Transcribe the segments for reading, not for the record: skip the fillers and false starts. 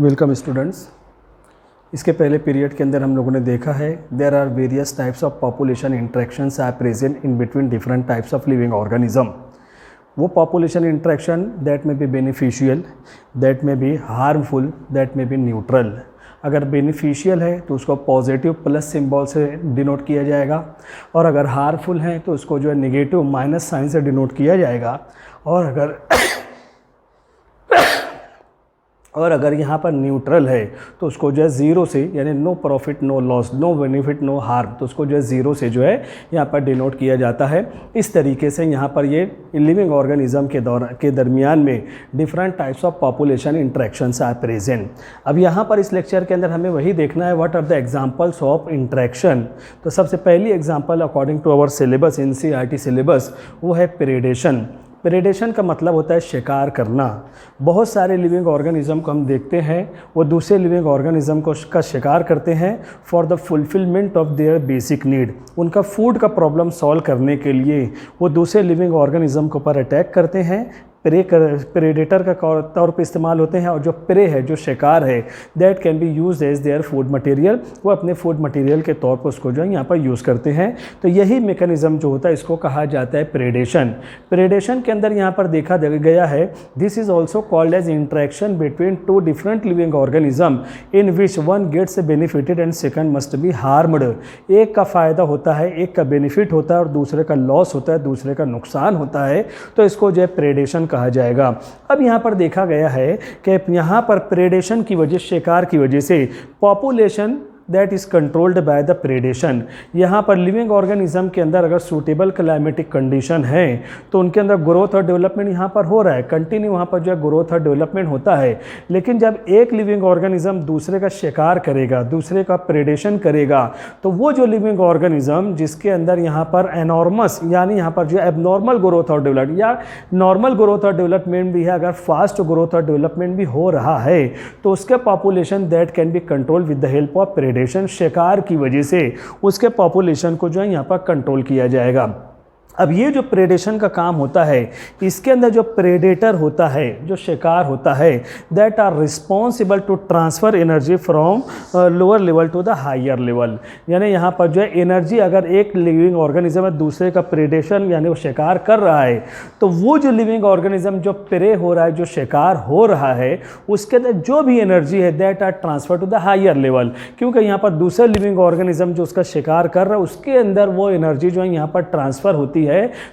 Welcome students. इसके पहले period के अंदर हम लोगों ने देखा है there are various types of population interactions are present in between different types of living organism. वो population interaction that may be beneficial, that may be harmful, that may be neutral. अगर beneficial है तो उसको positive plus symbol से denote किया जाएगा, और अगर हार्मफुल है तो उसको जो है निगेटिव माइनस साइन से डिनोट किया जाएगा। और अगर यहाँ पर न्यूट्रल है तो उसको जो है ज़ीरो से, यानी no profit no loss, no benefit no harm, तो उसको जो है ज़ीरो से जो है यहाँ पर डिनोट किया जाता है। इस तरीके से यहाँ पर ये लिविंग ऑर्गेनिज्म के दरमियान में different types of population interactions are present. अब यहाँ पर इस लेक्चर के अंदर हमें वही देखना है what are the examples of interaction. तो सबसे पहली example according to our syllabus, NCERT syllabus, वो है प्रेडेशन। प्रेडेशन का मतलब होता है शिकार करना। बहुत सारे लिविंग ऑर्गेनिज्म को हम देखते हैं वो दूसरे लिविंग ऑर्गेनिज्म का शिकार करते हैं for the fulfilment of their basic need. उनका फूड का प्रॉब्लम सॉल्व करने के लिए वो दूसरे लिविंग ऑर्गेनिज्म के ऊपर अटैक करते हैं। प्रेडेटर का तौर पे इस्तेमाल होते हैं, और जो प्रे है, जो शिकार है, that can be use as their food material. वो अपने फूड मटेरियल के तौर पर उसको जो है यहाँ पर यूज़ करते हैं। तो यही मैकेनिज्म जो होता है इसको कहा जाता है प्रेडेशन। प्रेडेशन के अंदर यहाँ पर देखा गया है this is also called as interaction between two different living organism in which one gets benefited and second must be harmed. एक का फ़ायदा होता है, एक का बेनिफिट होता है, और दूसरे का लॉस होता है, दूसरे का नुकसान होता है। तो इसको जो है प्रेडेशन कहा जाएगा। अब यहाँ पर देखा गया है कि यहाँ पर प्रेडेशन की वजह, शिकार की वजह से population that is controlled by the predation. यहाँ पर लिविंग ऑर्गेनिज्म के अंदर अगर सूटेबल क्लाइमेटिक कंडीशन है तो उनके अंदर ग्रोथ और डेवलपमेंट यहाँ पर हो रहा है, कंटिन्यू वहाँ पर जो है ग्रोथ और डेवलपमेंट होता है। लेकिन जब एक लिविंग ऑर्गेनिज्म दूसरे का शिकार करेगा, दूसरे का प्रेडेशन करेगा, तो वो जो लिविंग ऑर्गेनिज्म जिसके अंदर यहाँ पर एनॉर्मस, यानी यहाँ पर जो एबनॉर्मल ग्रोथ और डेवलपमेंट या नॉर्मल ग्रोथ और डेवलपमेंट भी है, अगर फास्ट ग्रोथ और डेवलपमेंट भी हो रहा है, तो उसके population that can B control with the help of predation. शिकार की वजह से उसके पॉपुलेशन को जो है यहाँ पर कंट्रोल किया जाएगा। अब ये जो प्रेडेशन का काम होता है, इसके अंदर जो प्रेडेटर होता है, जो शिकार होता है, that are responsible to transfer energy from lower level to the higher level. यानी यहाँ पर जो है एनर्जी, अगर एक लिविंग ऑर्गेनिज्म है दूसरे का प्रेडेशन यानी वो शिकार कर रहा है, तो वो जो लिविंग ऑर्गेनिज्म जो प्रे हो रहा है, जो शिकार हो रहा है, उसके अंदर जो भी एनर्जी है that are transfer to the higher level. क्योंकि यहाँ पर दूसरा लिविंग ऑर्गेनिज्म जो उसका शिकार कर रहा है उसके अंदर वो एनर्जी जो है यहाँ पर ट्रांसफ़र होती है।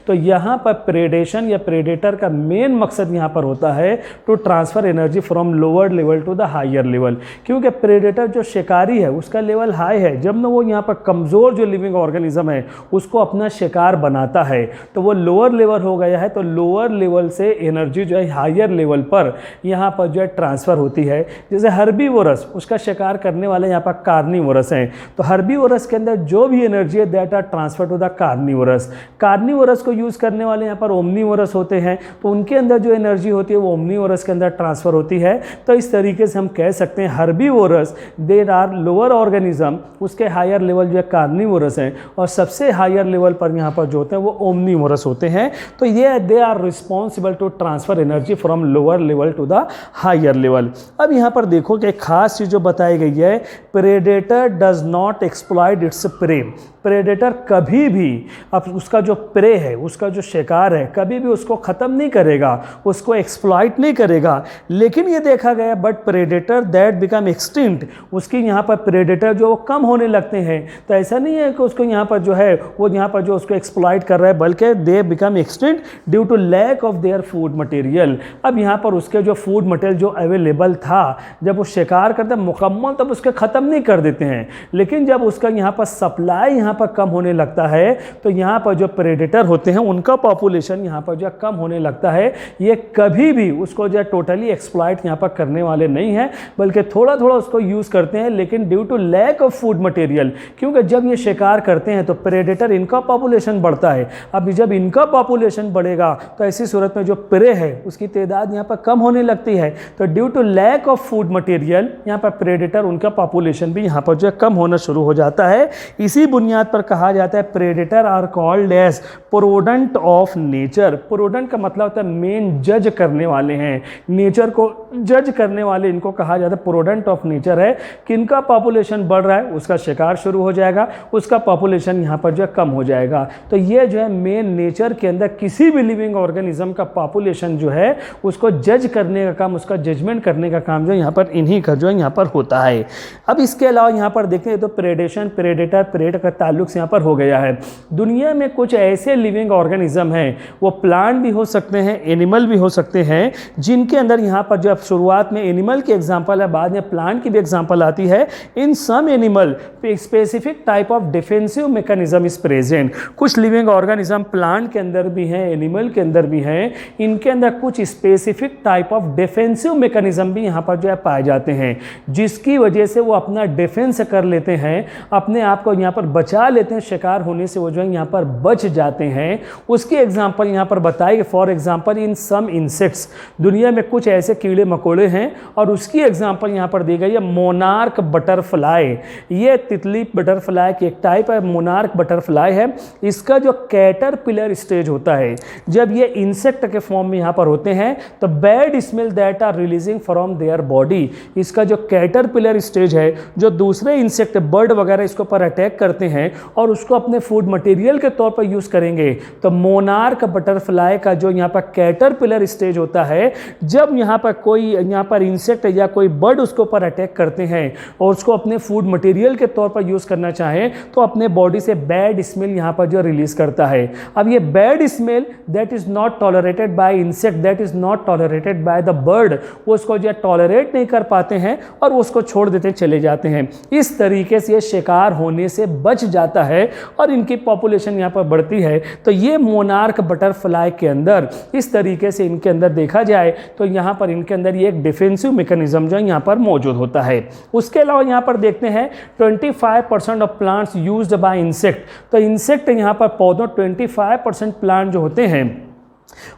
तो यहाँ पर प्रेडेशन या प्रेडेटर का मेन मकसद यहाँ पर होता है to transfer energy from lower level to the higher level. क्योंकि प्रेडेटर जो शिकारी है उसका लेवल हाई है, जब ना वो यहाँ पर कमज़ोर जो लिविंग ऑर्गेनिज्म है उसको अपना शिकार बनाता है तो वो लोअर लेवल हो गया है, तो लोअर लेवल से एनर्जी जो है हायर लेवल पर यहाँ पर जो है ट्रांसफ़र होती है। जैसे हर्बीवोरस, उसका शिकार करने वाले यहाँ पर कार्निवोरस हैं, तो हर्बीवोरस के अंदर जो भी एनर्जी है that are transfer to the carnivorous. Carnivorous को यूज़ करने वाले यहाँ पर ओमनीवोरस होते हैं, तो उनके अंदर जो एनर्जी होती है वो ओमनीवोरस के अंदर ट्रांसफ़र होती है। तो इस तरीके से हम कह सकते हैं herbivorous there are lower organism, उसके हायर लेवल जो है कार्निवोरस हैं, और सबसे हायर लेवल पर यहाँ पर जो होते हैं वो ओमनीवोरस होते हैं। तो ये they are responsible to transfer energy from lower level to the higher level. अब यहाँ पर देखो कि एक खास चीज़ जो बताई गई है, predator does not exploit its prey. Predator कभी भी अब उसका जो प्रे है, उसका जो शिकार है, कभी भी उसको ख़त्म नहीं करेगा, उसको एक्सप्लॉइट नहीं करेगा। लेकिन ये देखा गया but predator that become extinct, उसकी यहाँ पर प्रेडेटर जो कम होने लगते हैं। तो ऐसा नहीं है कि उसको यहाँ पर जो है वो यहाँ पर जो उसको एक्सप्लॉइट कर रहा है, बल्कि they become extinct due to lack of their food material. अब यहाँ पर उसके जो फूड मटेरियल जो अवेलेबल था, जब वो शिकार करते हैं मुकम्मल तब उसके ख़त्म नहीं कर देते हैं, लेकिन जब उसका यहाँ पर सप्लाई यहाँ पर कम होने लगता है तो यहाँ पर जो प्रेडेटर होते हैं उनका पॉपुलेशन यहाँ पर जो कम होने लगता है। ये कभी भी उसको जो टोटली एक्सप्लॉइट यहाँ पर करने वाले नहीं हैं, बल्कि थोड़ा थोड़ा उसको यूज़ करते हैं, लेकिन due to lack of food material. क्योंकि जब ये शिकार करते हैं तो प्रेडेटर, इनका पॉपुलेशन बढ़ता है। अब जब इनका पॉपुलेशन बढ़ेगा तो ऐसी सूरत में जो प्रे है उसकी तादाद यहाँ पर कम होने लगती है। तो due to lack of food material यहाँ पर प्रेडेटर, उनका पॉपुलेशन भी यहाँ पर जो कम होना शुरू हो जाता है। इसी बुनियाद पर कहा जाता है predator are called as product of nature. Product का मतलब होता है मेन जज करने वाले हैं, नेचर को जज करने वाले, इनको कहा जाता है प्रोडक्ट ऑफ नेचर है। किनका पॉपुलेशन बढ़ रहा है उसका शिकार शुरू हो जाएगा, उसका पॉपुलेशन यहाँ पर जो है कम हो जाएगा। तो ये जो है मेन नेचर के अंदर किसी भी लिविंग ऑर्गेनिज्म का पॉपुलेशन जो है उसको जज करने का काम, उसका जजमेंट करने का काम जो यहाँ पर इन्हीं का जो है यहाँ पर होता है। अब इसके अलावा यहाँ पर देखते हैं तो प्रेडेशन, प्रेडेटर, प्रेड का ताल्लुक यहाँ पर हो गया है। दुनिया में कुछ ऐसे लिविंग ऑर्गेनिज्म हैं, वो प्लांट भी हो सकते हैं, एनिमल भी हो सकते हैं, जिनके अंदर यहाँ पर जो शुरुआत में एनिमल की एग्जांपल है, बाद में प्लांट की भी एग्जांपल आती है। In some animal specific type of defensive mechanism is present. कुछ लिविंग ऑर्गेनिज्म प्लांट के अंदर भी हैं, एनिमल के अंदर भी हैं, इनके अंदर कुछ specific type of defensive mechanism भी यहाँ पर जो है पाए जाते हैं, जिसकी वजह से वो अपना डिफेंस कर लेते हैं, अपने आप को यहाँ पर बचा लेते हैं, शिकार होने से वो जो है यहाँ पर बच जाते हैं। उसकी एग्जांपल यहाँ पर बताई, for example in some insects, दुनिया में कुछ ऐसे कीड़े मकोड़े हैं और उसकी एग्जांपल यहाँ पर दी गई है मोनार्क बटरफ्लाई। ये तितली बटरफ्लाई की एक टाइप है, मोनार्क बटरफ्लाई है। इसका जो कैटरपिलर स्टेज होता है, जब ये इंसेक्ट के फॉर्म में यहाँ पर होते हैं तो bad smell that are releasing from their body, इसका जो कैटरपिलर स्टेज है, जो दूसरे इंसेक्ट बर्ड वगैरह इसके ऊपर अटैक करते हैं और उसको अपने फूड मटेरियल के तौर पर यूज़ करेंगे, तो मोनार्क बटरफ्लाई का जो यहाँ पर कैटरपिलर स्टेज होता है, जब यहाँ पर कोई यहाँ पर इंसेक्ट या कोई बर्ड उसके ऊपर अटैक करते हैं और उसको अपने फूड मटेरियल के तौर पर यूज़ करना चाहें तो अपने बॉडी से बैड स्मेल यहाँ पर जो रिलीज करता है। अब ये bad smell that is not tolerated bye insect, that is not tolerated by the bird, वो उसको जो टॉलरेट नहीं कर पाते हैं और वो उसको छोड़ देते चले जाते हैं। इस तरीके से ये शिकार होने से बच जाता है और इनकी पॉपुलेशन यहाँ पर बढ़ती है। तो ये मोनार्क बटरफ्लाई के अंदर इस तरीके से इनके अंदर देखा जाए तो यहाँ पर इनके अंदर ये एक डिफेंसिव मैकेनिज्म जो यहाँ पर मौजूद होता है। उसके अलावा यहाँ पर देखते हैं 25% of plants used by insect, तो इंसेक्ट यहाँ पर पौधों 25% प्लांट जो होते हैं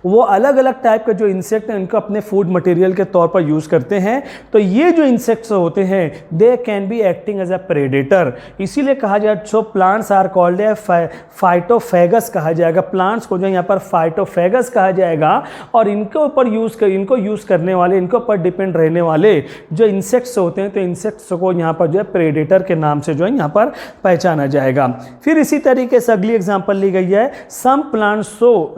वो अलग अलग टाइप के जो इंसेक्ट हैं इनको अपने फूड मटेरियल के तौर पर यूज़ करते हैं। तो ये जो इंसेक्ट्स होते हैं they can be acting as a predator, इसीलिए कहा जाए so plants are called a phytophagous कहा जाएगा, प्लांट्स को जो यहाँ पर फाइटोफेगस कहा जाएगा। और इनके ऊपर इनको यूज़ करने वाले, इनके ऊपर डिपेंड रहने वाले जो इंसेक्ट्स होते हैं तो इंसेक्ट्स को यहाँ पर जो है प्रेडेटर के नाम से जो है यहाँ पर पहचाना जाएगा। फिर इसी तरीके से अगली एग्जाम्पल ली गई है, some plants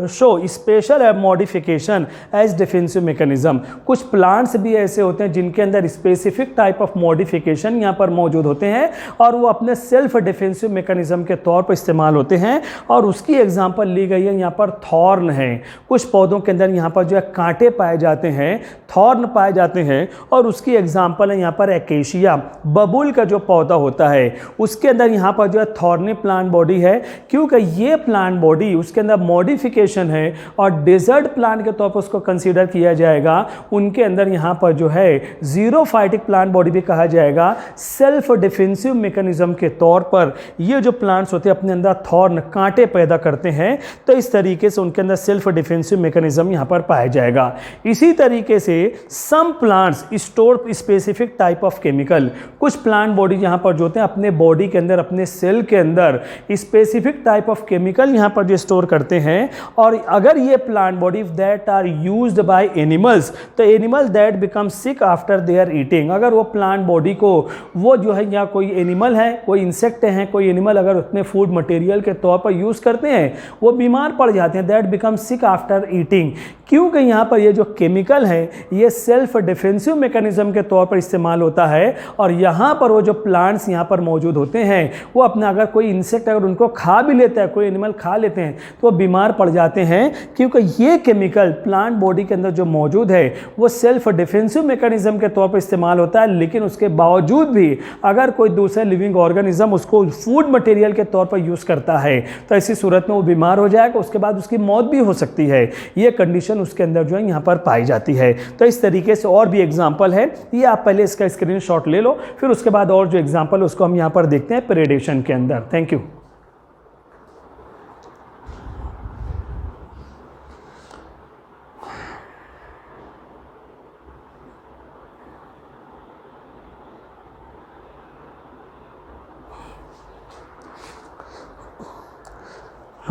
show special modification as defensive mechanism. कुछ प्लांट्स भी ऐसे होते हैं जिनके अंदर स्पेसिफिक टाइप ऑफ मॉडिफिकेशन यहाँ पर मौजूद होते हैं और वो अपने सेल्फ डिफेंसिव मैकेनिज्म के तौर पर इस्तेमाल होते हैं। और उसकी एग्जांपल ली गई है यहाँ पर थॉर्न है। कुछ पौधों के अंदर यहाँ पर जो है कांटे पाए जाते हैं, थॉर्न पाए जाते हैं और उसकी एग्जांपल है यहाँ पर एकेशिया, बबूल का जो पौधा होता है उसके अंदर यहाँ पर जो है थॉर्नी प्लांट बॉडी है, क्योंकि ये प्लांट बॉडी उसके अंदर मॉडिफिकेशन है और डेजर्ट प्लांट के तौर पर उसको कंसीडर किया जाएगा। उनके अंदर यहाँ पर जो है जीरोफाइटिक प्लांट बॉडी भी कहा जाएगा। सेल्फ डिफेंसिव मैकेनिज्म के तौर पर ये जो प्लांट्स होते हैं अपने अंदर थॉर्न, कांटे पैदा करते हैं, तो इस तरीके से उनके अंदर सेल्फ डिफेंसिव मैकेनिज्म यहाँ पर पाया जाएगा। इसी तरीके से some plants store specific type of chemical, कुछ प्लांट बॉडी यहाँ पर जो होते हैं अपने बॉडी के अंदर, अपने सेल के अंदर स्पेसिफिक टाइप ऑफ केमिकल यहाँ पर जो स्टोर करते हैं। और अगर ये plant body that are used by animals, तो animal that become sick after their eating, अगर वो प्लांट बॉडी को वो जो है या कोई एनिमल है, कोई इंसेक्ट है, कोई एनिमल अगर अपने फूड मटेरियल के तौर पर यूज़ करते हैं वो बीमार पड़ जाते हैं, that become sick after eating, क्योंकि यहाँ पर ये जो केमिकल है ये सेल्फ डिफेंसिव मैकेनिज्म के तौर पर इस्तेमाल होता है। और यहाँ पर वो जो प्लांट्स यहाँ पर मौजूद होते हैं वो अपना अगर कोई इंसेक्ट अगर उनको खा भी लेता है, कोई एनिमल खा लेते हैं तो वो बीमार पड़ जाते हैं, क्योंकि ये केमिकल प्लांट बॉडी के अंदर जो मौजूद है वो सेल्फ डिफेंसिव मैकेनिज्म के तौर पर इस्तेमाल होता है। लेकिन उसके बावजूद भी अगर कोई दूसरा लिविंग ऑर्गेनिज्म उसको फूड मटेरियल के तौर पर यूज़ करता है तो ऐसी सूरत में वो बीमार हो जाएगा, उसके बाद उसकी मौत भी हो सकती है। ये कंडीशन उसके अंदर जो है यहाँ पर पाई जाती है। तो इस तरीके से और भी एग्जाम्पल है, ये आप पहले इसका स्क्रीनशॉट ले लो, फिर उसके बाद और जो एग्जाम्पल है उसको हम यहाँ पर देखते हैं प्रेडेशन के अंदर। Thank you.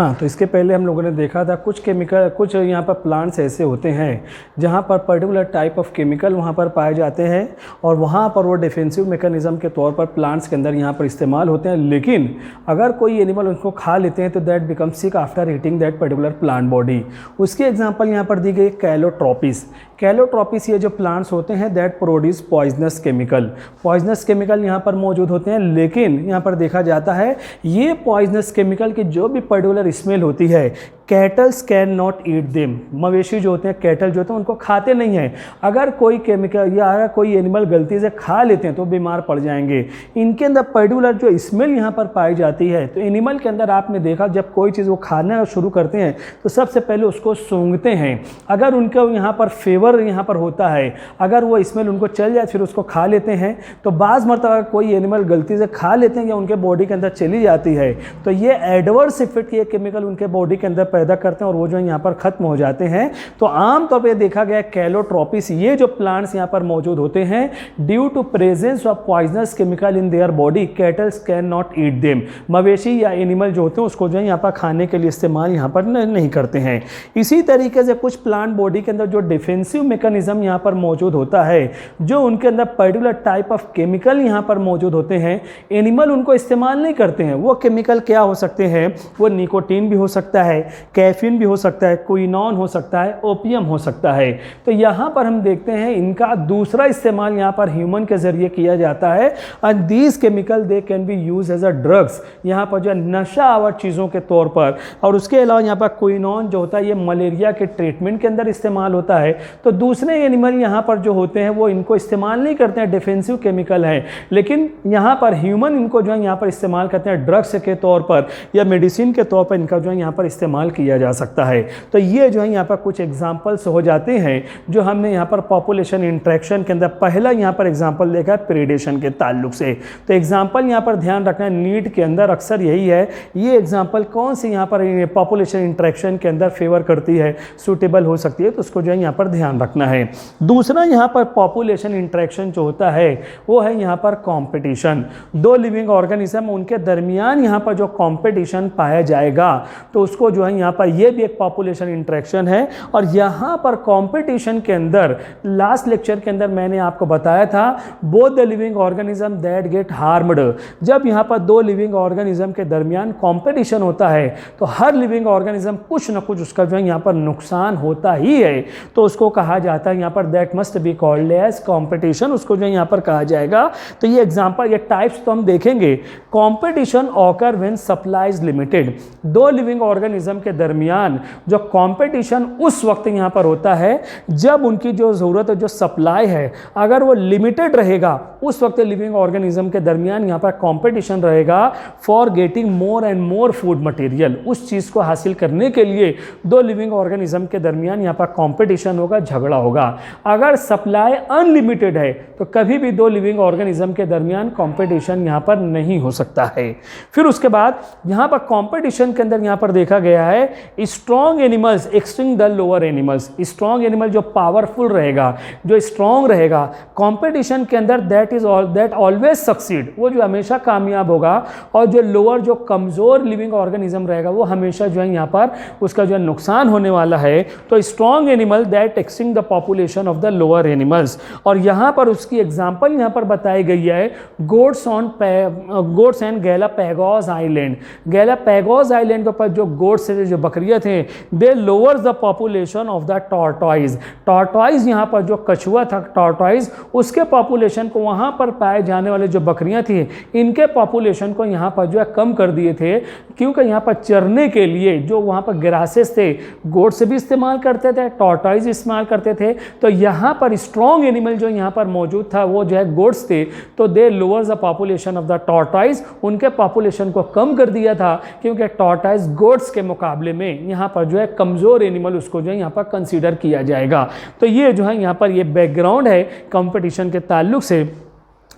हाँ, तो इसके पहले हम लोगों ने देखा था कुछ केमिकल, कुछ यहाँ पर प्लांट्स ऐसे होते हैं जहाँ पर पर्टिकुलर टाइप ऑफ केमिकल वहाँ पर पाए जाते हैं और वहाँ पर वो डिफेंसिव मैकेनिज्म के तौर पर प्लांट्स के अंदर यहाँ पर इस्तेमाल होते हैं। लेकिन अगर कोई एनिमल उनको खा लेते हैं तो that become sick after eating that particular plant body. उसकी एग्जाम्पल यहाँ पर दी गई कैलोट्रोपिस। कैलोट्रोपिस ये जो प्लांट्स होते हैं that produce poisonous chemical. Poisonous chemical यहाँ पर मौजूद होते हैं, लेकिन यहाँ पर देखा जाता है ये पॉइजनस केमिकल की जो भी पर्टिकुलर स्मेल होती है kettles can not eat them. मवेशी जो होते हैं, कैटल जो होते हैं, उनको खाते नहीं हैं। अगर कोई केमिकल या अगर कोई एनिमल गलती से खा लेते हैं तो बीमार पड़ जाएंगे। इनके अंदर पर्टिकुलर जो स्मेल यहाँ पर पाई जाती है, तो एनिमल के अंदर आपने देखा जब कोई चीज़ वो खाना शुरू करते हैं तो सबसे पहले उसको सूंघते हैं। अगर उनका यहाँ पर फेवर यहाँ पर होता है, अगर वो स्मेल उनको चल जाए फिर उसको खा लेते हैं। तो बाज़ मरतबा कोई एनिमल गलती से खा लेते हैं या उनके बॉडी के अंदर चली जाती है तो ये एडवर्स इफेक्ट ये केमिकल उनके बॉडी के अंदर पैदा करते हैं और वो जो है यहाँ पर खत्म हो जाते हैं। तो आमतौर पर देखा गया कैलोट्रोपिस ये जो प्लांट्स यहाँ पर मौजूद होते हैं due to presence of poisonous chemical in their body cattles can not eat them. मवेशी या एनिमल जो होते हैं उसको जो है यहाँ पर खाने के लिए इस्तेमाल यहाँ पर नहीं करते हैं। इसी तरीके से कुछ प्लांट बॉडी के अंदर जो डिफेंसिव मैकेनिज्म यहाँ पर मौजूद होता है, जो उनके अंदर पर्टिकुलर टाइप ऑफ केमिकल यहाँ पर मौजूद होते हैं, एनिमल उनको इस्तेमाल नहीं करते हैं। वो केमिकल क्या हो सकते हैं? वो निकोटीन भी हो सकता है, कैफीन भी हो सकता है, क्विनोन हो सकता है, ओपियम हो सकता है। तो यहाँ पर हम देखते हैं इनका दूसरा इस्तेमाल यहाँ पर ह्यूमन के जरिए किया जाता है। And these chemical they can be use as a drugs, यहाँ पर जो नशा आवर चीज़ों के तौर पर। और उसके अलावा यहाँ पर क्विनोन जो होता है ये मलेरिया के ट्रीटमेंट के अंदर इस्तेमाल होता है। तो दूसरे एनिमल यहाँ पर जो होते हैं वो इनको इस्तेमाल नहीं करते हैं, डिफेंसिव केमिकल है, लेकिन यहाँ पर ह्यूमन इनको जो है यहाँ पर इस्तेमाल करते हैं ड्रग्स के तौर पर या मेडिसिन के तौर पर इनका जो है यहाँ पर इस्तेमाल किया जा सकता है। तो ये जो है यहाँ पर कुछ एग्जाम्पल्स हो जाते हैं जो हमने यहाँ पर पॉपुलेशन इंट्रैक्शन के अंदर पहला यहाँ पर एग्जाम्पल देखा है प्रेडेशन के ताल्लुक से। तो एग्जाम्पल यहाँ पर ध्यान रखना है, नीट के अंदर अक्सर यही है, ये एग्जाम्पल कौन सी यहाँ पर पॉपुलेशन इंट्रैक्शन के अंदर फेवर करती है, सूटेबल हो सकती है, तो उसको जो है यहाँ पर ध्यान रखना है। दूसरा यहाँ पर पॉपुलेशन इंट्रैक्शन जो होता है वो है यहाँ पर कॉम्पिटिशन। दो लिविंग ऑर्गेनिज्म उनके दरमियान यहाँ पर जो कॉम्पिटिशन पाया जाएगा तो उसको जो है यहाँ पर ये भी एक पॉपुलेशन इंट्रैक्शन है। और यहाँ पर कॉम्पिटिशन के अंदर लास्ट लेक्चर के अंदर मैंने आपको बताया था both the living organism that get harmed. जब यहाँ पर दो लिविंग ऑर्गेनिज्म के दरमियान कॉम्पिटिशन होता है तो हर लिविंग ऑर्गेनिज्म कुछ ना कुछ उसका जो है यहाँ पर नुकसान होता ही है, तो उसको कहा जाता है यहाँ पर that must be called as competition, उसको जो है यहाँ पर कहा जाएगा। तो ये एग्जाम्पल, ये टाइप्स तो हम देखेंगे। Competition occur when supply is limited. दो लिविंग ऑर्गेनिज्म के दरमियान जो कॉम्पिटिशन उस वक्त यहाँ पर होता है जब उनकी जो ज़रूरत है, जो सप्लाई है, अगर वो लिमिटेड रहेगा उस वक्त लिविंग ऑर्गेनिज्म के दरमियान यहाँ पर कॉम्पिटिशन रहेगा for getting more and more food material. उस चीज़ को हासिल करने के लिए दो लिविंग ऑर्गेनिज्म के दरमियान यहाँ पर कॉम्पिटिशन होगा, झगड़ा होगा। अगर सप्लाई अनलिमिटेड है तो कभी भी दो लिविंग ऑर्गेनिज्म के दरमियान कॉम्पिटिशन यहाँ पर नहीं हो सकता है। फिर उसके बाद यहाँ पर कॉम्पिटिशन के अंदर यहाँ पर देखा गया है strong animals extinct the lower animals. Strong animal जो पावरफुल रहेगा, जो स्ट्रॉन्ग रहेगा कॉम्पिटिशन के अंदर, दैट ऑलवेज सक्सीड, वो जो हमेशा कामयाब होगा। और जो लोअर, जो कमज़ोर लिविंग ऑर्गेनिज्म रहेगा वो हमेशा जो है यहाँ पर उसका जो है नुकसान होने वाला है। तो strong animal that extinct the population of the lower animals. और यहाँ पर उसकी एग्जाम्पल यहाँ पर बताई गई है goats and Galapagos island. Galapagos island के ऊपर जो गोट्स से जो बकरियाँ थे, they lowers the population of the tortoise. Tortoise यहाँ पर जो कछुआ था टॉर्टॉइज, उसके पॉपुलेशन को, वहाँ पर पाए जाने वाले जो बकरियाँ थी, इनके पॉपुलेशन को यहाँ पर जो है कम कर दिए थे, क्योंकि यहाँ पर चरने के लिए जो वहाँ पर ग्रासेस थे, गोट से भी इस्तेमाल करते थे, टॉर्टॉइज इस्तेमाल करते थे। तो यहाँ पर स्ट्रॉन्ग एनिमल जो यहाँ पर मौजूद था वो जो है गोट्स थे, तो they lowers the population of the tortoise, उनके पॉपुलेशन को कम कर दिया था, क्योंकि टॉर्टॉइज गोट्स के मुकाबले में यहाँ पर जो है कमज़ोर एनिमल उसको जो है यहाँ पर कंसीडर किया जाएगा। तो ये जो है यहाँ पर ये बैकग्राउंड है कंपटीशन के ताल्लुक से।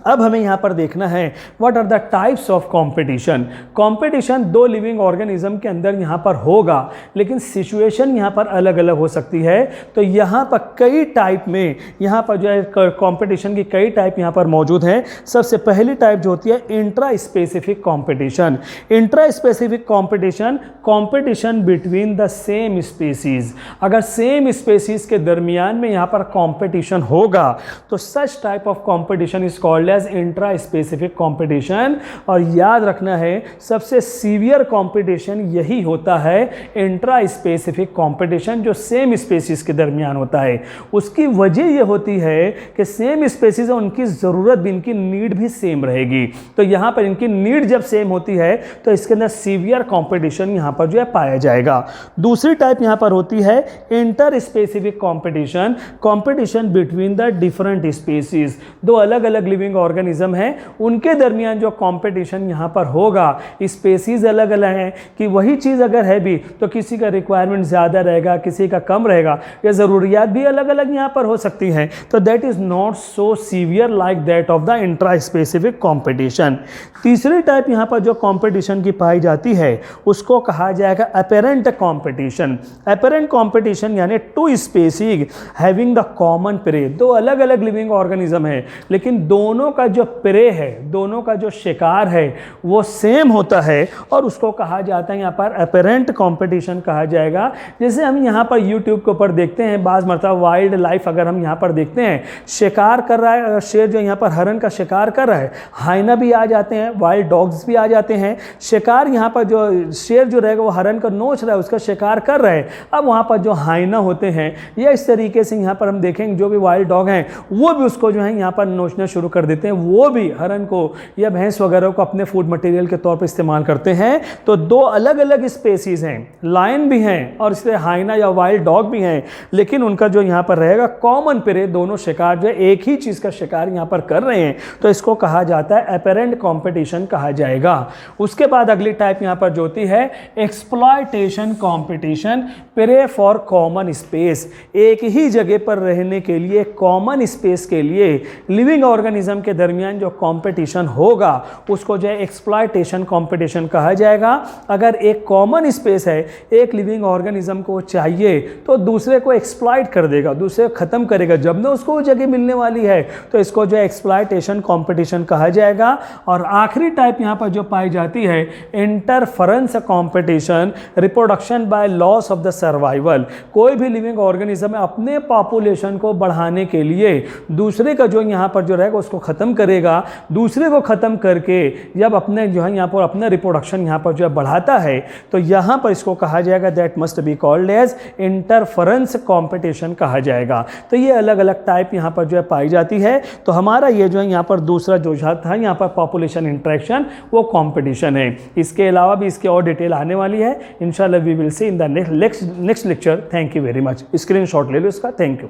अब हमें यहाँ पर देखना है what are the types of competition. Competition दो लिविंग ऑर्गेनिज्म के अंदर यहाँ पर होगा, लेकिन सिचुएशन यहाँ पर अलग अलग हो सकती है। तो यहाँ पर कई टाइप में यहाँ पर जो है कंपटीशन की कई टाइप यहाँ पर मौजूद हैं। सबसे पहली टाइप जो होती है intra specific competition. Intra specific competition, competition between the same species. अगर सेम स्पीसीज के दरमियान में यहाँ पर कंपटीशन होगा तो such type of competition is called as intra specific competition. और याद रखना है सबसे सीवियर कंपटीशन यही होता है इंट्रा स्पेसिफिक कंपटीशन, जो सेम स्पीसीज के दरमियान होता है। उसकी वजह यह होती है कि सेम स्पीसीज है, उनकी ज़रूरत भी, इनकी नीड भी सेम रहेगी। तो यहाँ पर इनकी नीड जब सेम होती है तो इसके अंदर सीवियर कंपटीशन यहाँ पर जो है पाया जाएगा। दूसरी टाइप यहाँ पर होती है inter specific competition, competition between the different species. दो अलग अलग लिविंग ऑर्गेनिज्म हैं, उनके दरमियान जो कंपटीशन यहाँ पर होगा, स्पीसीज अलग अलग हैं कि वही चीज़ अगर है भी तो किसी का रिक्वायरमेंट ज़्यादा रहेगा, किसी का कम रहेगा, या ज़रूरियात भी अलग अलग यहाँ पर हो सकती हैं। तो that is not so severe like that of the intra specific competition. तीसरी टाइप यहाँ पर जो कंपटीशन की पाई जाती है उसको कहा जाएगा अपेरेंट कंपटीशन। अपेरेंट कंपटीशन यानी two species having the common prey. दो अलग अलग लिविंग ऑर्गेनिज्म है, लेकिन दोनों का जो प्रे है, दोनों का जो शिकार है वो सेम होता है, और उसको कहा जाता है यहाँ पर अपेरेंट कंपटीशन कहा जाएगा। जैसे हम यहाँ पर यूट्यूब के ऊपर देखते हैं, बाज़ मरतबा वाइल्ड लाइफ अगर हम यहाँ पर देखते हैं, शिकार कर रहा है शेर, जो यहाँ पर हरन का शिकार कर रहा है, हाइना भी आ जाते हैं, वाइल्ड डॉग्स भी आ जाते हैं। शिकार यहाँ पर जो शेर जो रहेगा वो हरन को नोच रहा है, उसका शिकार कर रहा है। अब वहाँ पर जो हाइना होते हैं या इस तरीके से यहाँ पर हम देखेंगे जो भी वाइल्ड डॉग हैं वो भी उसको जो है यहाँ पर नोचना शुरू कर देते हैं। वो भी हरन को या भैंस वगैरह को अपने फूड मटेरियल के तौर पर इस्तेमाल करते हैं। तो दो अलग अलग स्पेसीज हैं, लायन भी हैं और इसलिए हाइना या वाइल्ड डॉग भी हैं, लेकिन उनका जो यहाँ पर रहेगा कॉमन प्रे, दोनों शिकार जो है एक ही चीज़ का शिकार यहाँ पर कर रहे हैं, तो इसको कहा जाता है अपेरेंट कंपटीशन कहा जाएगा। उसके बाद अगली टाइप यहाँ पर जो होती है exploitation competition, prey for common space. एक ही जगह पर रहने के लिए, कॉमन स्पेस के लिए लिविंग ऑर्गेनिज्म के दरमियान जो कंपटीशन होगा उसको जो है एक्सप्लॉयटेशन कंपटीशन कहा जाएगा। अगर एक कॉमन स्पेस है, एक लिविंग ऑर्गेनिज्म को चाहिए तो दूसरे को एक्सप्लॉइट कर देगा, दूसरे को खत्म करेगा। जब ना उसको वो जगह मिलने वाली है तो इसको जो है एक्सप्लॉयटेशन कंपटीशन कहा जाएगा। और आखिरी टाइप यहाँ पर जो पाई जाती है interference competition, reproduction by loss of the survival. कोई भी लिविंग ऑर्गेनिज्म अपने पॉपुलेशन को बढ़ाने के लिए दूसरे का जो यहाँ पर जो रहेगा उसको खत्म करेगा। दूसरे को खत्म करके जब अपने जो है यहाँ पर अपना रिप्रोडक्शन यहाँ पर जो है बढ़ाता है तो यहाँ पर इसको कहा जाएगा that must be called as interference competition कहा जाएगा। तो ये अलग अलग टाइप यहाँ पर जो है पाई जाती है। तो हमारा ये जो है यहाँ पर दूसरा जो था यहाँ पर पॉपुलेशन इंटरेक्शन, वो कंपटीशन है। इसके अलावा भी इसके और डिटेल आने वाली है इंशाल्लाह। We will see in the next lecture. Thank you very much. Screenshot ले लो इसका। Thank you.